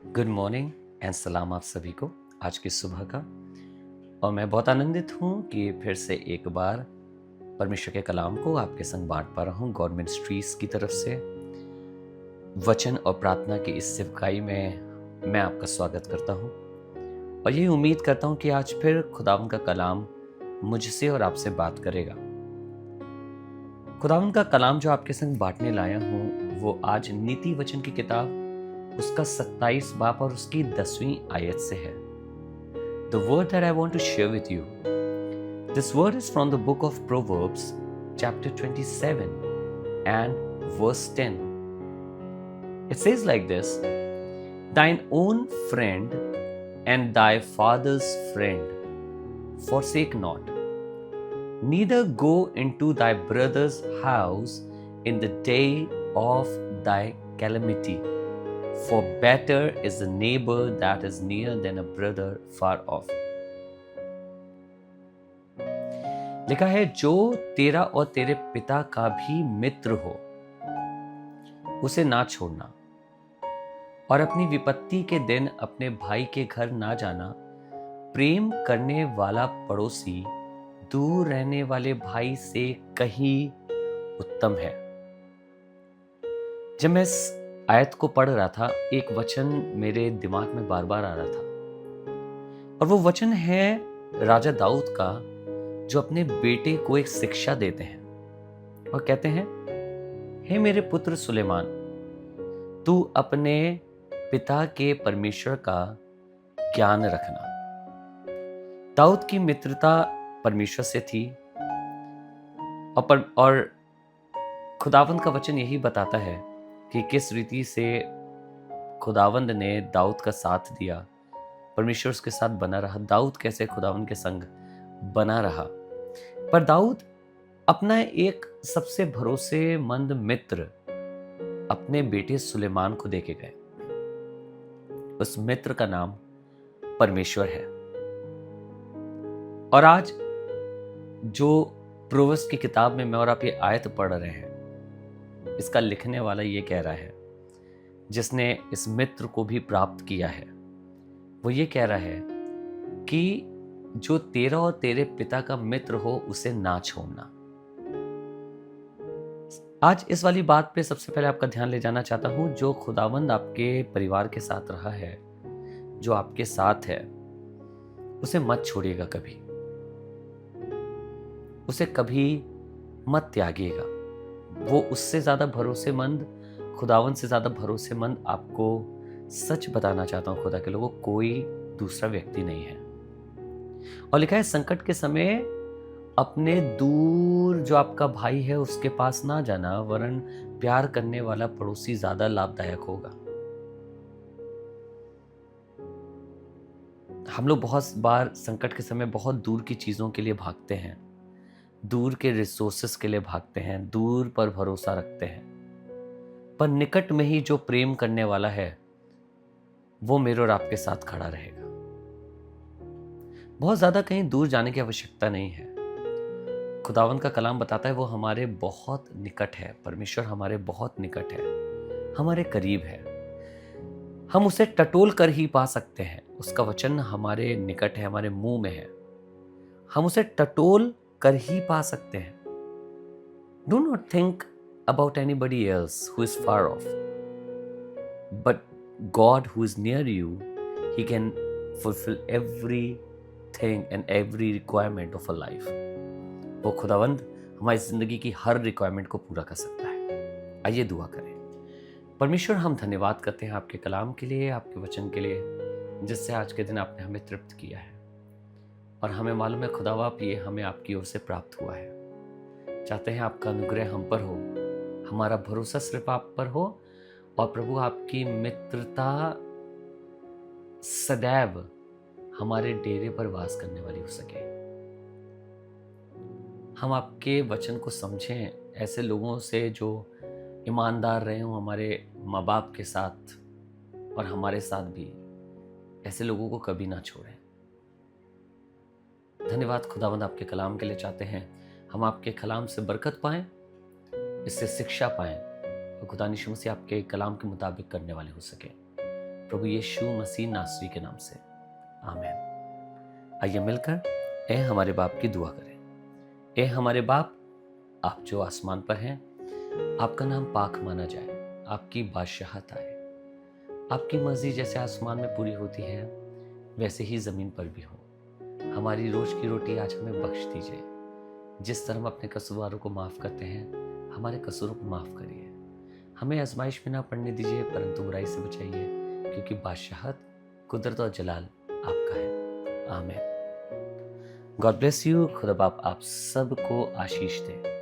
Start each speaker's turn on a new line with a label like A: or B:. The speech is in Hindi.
A: गुड मॉर्निंग एंड सलाम आप सभी को आज की सुबह का। और मैं बहुत आनंदित हूँ कि फिर से एक बार परमेश्वर के कलाम को आपके संग बांट पा रहा हूँ। गॉड मिनिस्ट्रीज की तरफ से वचन और प्रार्थना की इस सेवकाई में मैं आपका स्वागत करता हूँ और यही उम्मीद करता हूँ कि आज फिर खुदावंद का कलाम मुझसे और आपसे बात करेगा। खुदावंद का कलाम जो आपके संग बांटने लाया हूँ वो आज नीति वचन की किताब उसका 27 बाब और उसकी 10वीं आयत से है। The word that I want to share with you, this word is from the book of Proverbs, chapter 27 and verse 10. It says like this: Thine own friend and thy father's friend forsake not, neither go into thy brother's house in the day of thy calamity. For better is a neighbor that is near than a brother far off. लिखा है, जो तेरा और तेरे पिता का भी मित्र हो उसे ना छोड़ना, और अपनी विपत्ति के दिन अपने भाई के घर ना जाना। प्रेम करने वाला पड़ोसी दूर रहने वाले भाई से कहीं उत्तम है। जब मैं इस आयत को पढ़ रहा था, एक वचन मेरे दिमाग में बार बार आ रहा था और वो वचन है राजा दाऊद का, जो अपने बेटे को एक शिक्षा देते हैं और कहते हैं, हे मेरे पुत्र सुलेमान, तू अपने पिता के परमेश्वर का ज्ञान रखना। दाऊद की मित्रता परमेश्वर से थी और खुदावंद का वचन यही बताता है कि किस रीति से खुदावंद ने दाऊद का साथ दिया, परमेश्वर उसके साथ बना रहा। दाऊद कैसे खुदावंद के संग बना रहा, पर दाऊद अपना एक सबसे भरोसेमंद मित्र अपने बेटे सुलेमान को देके गए। उस मित्र का नाम परमेश्वर है। और आज जो प्रोवर्ब्स की किताब में मैं और आप ये आयत पढ़ रहे हैं, इसका लिखने वाला ये कह रहा है, जिसने इस मित्र को भी प्राप्त किया है, वो ये कह रहा है कि जो तेरा और तेरे पिता का मित्र हो उसे ना छोड़ना। आज इस वाली बात पे सबसे पहले आपका ध्यान ले जाना चाहता हूं। जो खुदावंद आपके परिवार के साथ रहा है, जो आपके साथ है, उसे मत छोड़िएगा कभी, उसे कभी मत त्यागिएगा। वो उससे ज्यादा भरोसेमंद, खुदावंद से ज्यादा भरोसेमंद, आपको सच बताना चाहता हूं खुदा के लोगों, कोई दूसरा व्यक्ति नहीं है। और लिखा है, संकट के समय अपने दूर जो आपका भाई है उसके पास ना जाना, वरन प्यार करने वाला पड़ोसी ज्यादा लाभदायक होगा। हम लोग बहुत बार संकट के समय बहुत दूर की चीजों के लिए भागते हैं, दूर के रिसोर्सेस के लिए भागते हैं, दूर पर भरोसा रखते हैं, पर निकट में ही जो प्रेम करने वाला है वो मेरे और आपके साथ खड़ा रहेगा। बहुत ज्यादा कहीं दूर जाने की आवश्यकता नहीं है। खुदावंद का कलाम बताता है वो हमारे बहुत निकट है। परमेश्वर हमारे बहुत निकट है, हमारे करीब है। हम उसे टटोल कर ही पा सकते हैं। उसका वचन हमारे निकट है, हमारे मुंह में है। हम उसे टटोल कर ही पा सकते हैं। Do not think about anybody else who is far off, but God who is near you, He can fulfill everything and every requirement of a life. वो खुदावंद हमारी जिंदगी की हर रिक्वायरमेंट को पूरा कर सकता है। आइए दुआ करें। परमेश्वर, हम धन्यवाद करते हैं आपके कलाम के लिए, आपके वचन के लिए, जिससे आज के दिन आपने हमें तृप्त किया है। और हमें मालूम है खुदाबाप, ये हमें आपकी ओर से प्राप्त हुआ है। चाहते हैं आपका अनुग्रह हम पर हो, हमारा भरोसा सिर्फ आप पर हो, और प्रभु आपकी मित्रता सदैव हमारे डेरे पर वास करने वाली हो सके। हम आपके वचन को समझें, ऐसे लोगों से जो ईमानदार रहे हों हमारे माँ बाप के साथ और हमारे साथ भी, ऐसे लोगों को कभी ना छोड़ें। धन्यवाद खुदावंद आपके कलाम के लिए। चाहते हैं हम आपके कलाम से बरकत पाएं, इससे शिक्षा पाएं, और खुदा यीशु मसीह आपके कलाम के मुताबिक करने वाले हो सके। प्रभु यीशु मसीह नासरी के नाम से, आमीन। आइए मिलकर ए हमारे बाप की दुआ करें। ए हमारे बाप, आप जो आसमान पर हैं, आपका नाम पाक माना जाए, आपकी बादशाहत आए, आपकी मर्जी जैसे आसमान में पूरी होती है वैसे ही जमीन पर भी हो। हमारी रोज की रोटी आज हमें बख्श दीजिए। जिस तरह हम अपने कसूरवारों को माफ करते हैं, हमारे कसूरों को माफ करिए। हमें आजमाइश में ना पड़ने दीजिए, परंतु बुराई से बचाइए, क्योंकि बादशाहत, कुदरत और जलाल आपका है। आमीन। God bless you. खुदा बाप आप सबको आशीष दे।